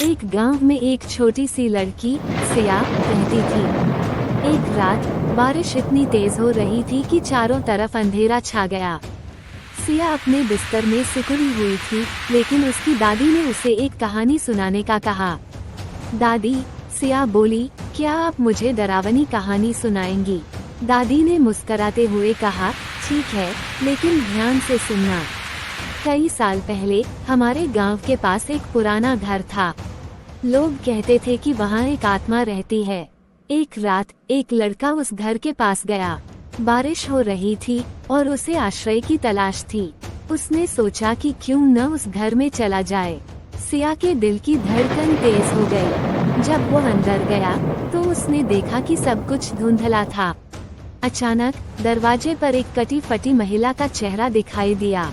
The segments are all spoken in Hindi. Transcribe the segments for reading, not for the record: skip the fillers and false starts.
एक गांव में एक छोटी सी लड़की सिया रहती थी। एक रात बारिश इतनी तेज हो रही थी कि चारों तरफ अंधेरा छा गया। सिया अपने बिस्तर में सिकुड़ी हुई थी, लेकिन उसकी दादी ने उसे एक कहानी सुनाने का कहा। दादी, सिया बोली, क्या आप मुझे डरावनी कहानी सुनाएंगी? दादी ने मुस्कुराते हुए कहा, ठीक है, लेकिन ध्यान से सुनना। कई साल पहले हमारे गांव के पास एक पुराना घर था। लोग कहते थे कि वहाँ एक आत्मा रहती है। एक रात एक लड़का उस घर के पास गया। बारिश हो रही थी और उसे आश्रय की तलाश थी। उसने सोचा कि क्यों न उस घर में चला जाए। सिया के दिल की धड़कन तेज हो गई। जब वो अंदर गया तो उसने देखा कि सब कुछ धुंधला था। अचानक दरवाजे पर एक कटी फटी महिला का चेहरा दिखाई दिया।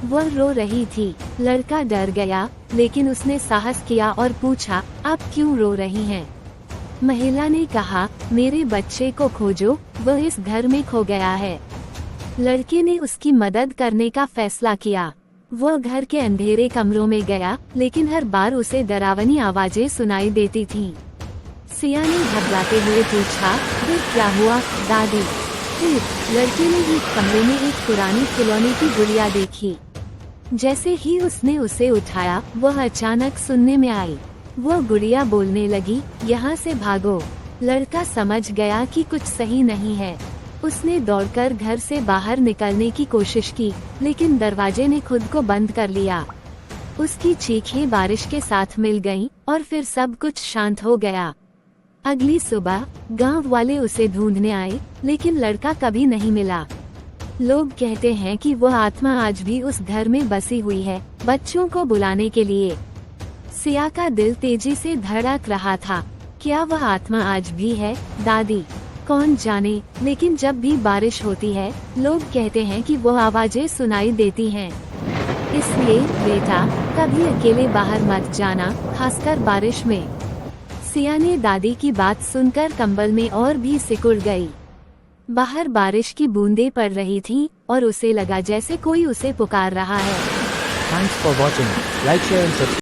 वह रो रही थी। लड़का डर गया, लेकिन उसने साहस किया और पूछा, आप क्यों रो रही हैं? महिला ने कहा, मेरे बच्चे को खोजो, वह इस घर में खो गया है। लड़के ने उसकी मदद करने का फैसला किया। वह घर के अंधेरे कमरों में गया, लेकिन हर बार उसे डरावनी आवाजें सुनाई देती थीं। सिया ने घबराते हुए पूछा, फिर क्या हुआ दादी? फिर लड़के ने एक कमरे में एक पुरानी खिलौने की गुड़िया देखी। जैसे ही उसने उसे उठाया, वह अचानक सुनने में आई। वह गुड़िया बोलने लगी, यहाँ से भागो। लड़का समझ गया कि कुछ सही नहीं है। उसने दौड़कर घर से बाहर निकलने की कोशिश की, लेकिन दरवाजे ने खुद को बंद कर लिया। उसकी चीखें बारिश के साथ मिल गईं, और फिर सब कुछ शांत हो गया। अगली सुबह गांव वाले उसे ढूंढने आए, लेकिन लड़का कभी नहीं मिला। लोग कहते हैं कि वह आत्मा आज भी उस घर में बसी हुई है, बच्चों को बुलाने के लिए। सिया का दिल तेजी से धड़क रहा था। क्या वह आत्मा आज भी है दादी? कौन जाने, लेकिन जब भी बारिश होती है, लोग कहते हैं कि वह आवाजें सुनाई देती हैं। इसलिए बेटा, कभी अकेले बाहर मत जाना, खासकर बारिश में। सिया ने दादी की बात सुनकर कंबल में और भी सिकुड़ गई। बाहर बारिश की बूंदें पड़ रही थीं, और उसे लगा जैसे कोई उसे पुकार रहा है। Thanks for watching. Like, share and subscribe.